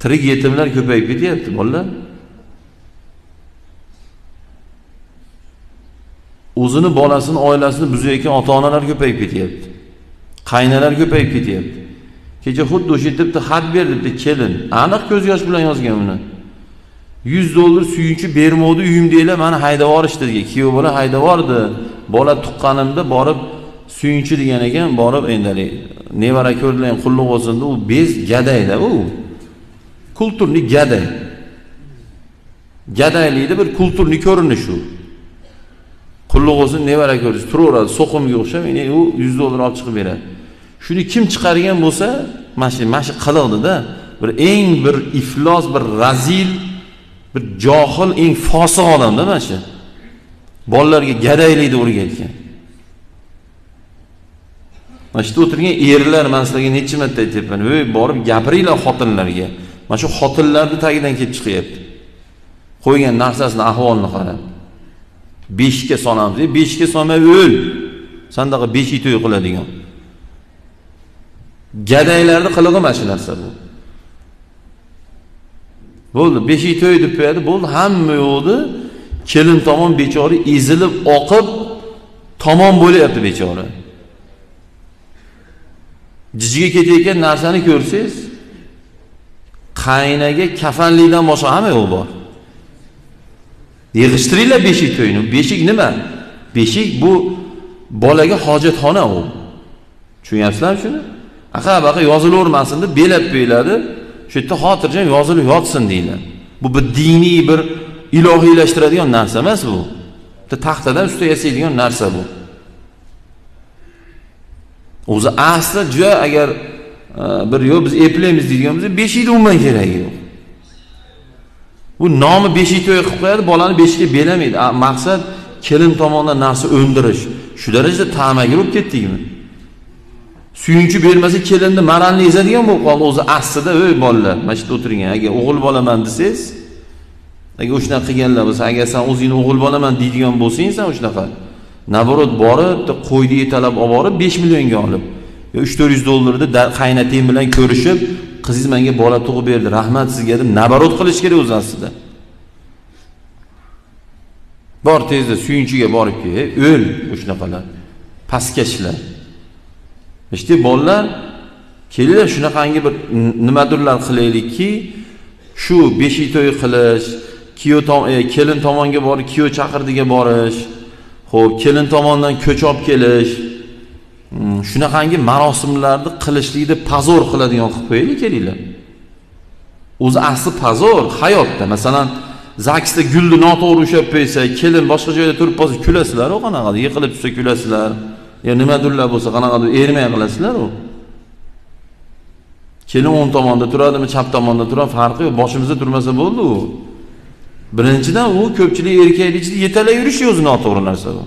Tirik yetimlar ko'payib ketyapti, bolalar. O'zini bolasini, oilasini buzayotgan ota-onalar ko'payib ketyapti. Qaynalar ko'payib ketyapti. Kecha xuddi o'sha debdi, xat ber debdi, kelin. Aniq ko'z yosh bilan yozgan uni. $100 suyunchi bermodi uyimdagilar meni haydab yuborishdi degan. Kuyov bola haydab yubordi. Bola tuqqanimda borib suyunchi degan ekan, borib endi nevara ko'rdilar, qulluq bo'lsin deb, u bez gadayda u. Kulturli gaday. Gadaylikda bir kulturli ko'rinish u. Qulluq bo'lsin, nevara ko'rish, turaveradi, so'qimga o'xshab, ya'ni u $100 olib chiqib beradi. Shuni kim chiqargan bo'lsa, mashi qiliqdi-da, bir eng bir iflos, bir razil, bir johil, eng fosiq odamda mana shu. Bolalarga gadaylikni o'rgatgan. Mana shu o'tirgan erlar men sizlarga necha marta aytyapman, "Voy, borib gapiringlar xotinlarga." Mana shu xotinlarning tagidan kelib chiqyapti. Qo'ygan narsasini, ahvolini qarab. 5ga solamiz, 5ga solmay o'l. Sandaqa 5 to'y qiladigan. Gadaylarning qilig'i mana shu narsa bu. Bo'ldi, 5 to'y deb qo'yadi, bo'ldi, hamma yo'qdi. Kelin tomon bechora ezilib, oqib tomon bo'layapti bechora. Jijiga ketayotgan narsani ko'rsangiz, qaynaga kafanlikdan boshqa hamma yo'q bor. Yig'ishtiringlar beshik to'yini. Beshik nima? Beshik bu bolaga hojatxona u. Tushunyapsizlarmi shuni? Baqa yozilavermasin deb belab qo'yiladi. Shu yerda xotirjam yozilib yotsin deylar. Bu bir diniy, bir ilohiylashtiradigan narsa emas bu. Taxtadan usta yasaydigan narsa bu. O'zi asli juda agar bir yo'q biz eplaymiz deydigan bo'lsa, beshikda umuman keragi yo'q. Bu nomi beshik to'y qilib qo'yadi, bolani beshikka belamaydi. Maqsad kelin tomonidan narsa o'ndirish. Shu darajada ta'maga urib ketdikmi? Suyunchi bermasa kelinni maralni ezadigan bo'lib qoldi. O'zi aslida, "Ey bolalar, mana shu o'tirgan, agar o'g'il bolaman desangiz, agar o'shnaqa qilganlar bo'lsa, agar sen o'zingni o'g'il bolaman deydigan bo'lsang, sen o'shnaqa naborot borib, qo'ydi yetalab olib borib 5 millionga olib, yo $300-400 qaynatayim bilan ko'rishib, qizingiz menga bola tug'ib berdi, rahmat sizga deb naborot qilish kerak o'z aslida. Bor tezda suyunchiga borib kel, o'l o'shnaqalar. Pastkashlar. İşte bolalar kelinglar shunaqangi bir nimadirlar qilaylikki, shu beshik to'y qilish, kelin tomonga borib kuyov chaqirdiga borish, xo'p, kelin tomondan ko'ch olib kelish, shunaqangi marosimlarni qilishlikni pazor qiladigan qilib qo'yaylik kelinglar. O'zi asli pazor hayotda. Masalan, zaksda gulni noto'g'ri ushlab qo'ysa, kelin boshqa joyda turib qolsa kulasizlar, o qanaqa, yiqilib tushsa kulasizlar. Ya nimadirlar bo'lsa qanaqadir ermay qilasizlar u. Kelin o'ng tomonda turadimi, chap tomonda turadi, farqi yo'q, boshimizda turmasa bo'ldi u. Birinchidan u ko'pchilik erkaklar ichida yetalay yurish o'zi noto'g'ri narsa bu.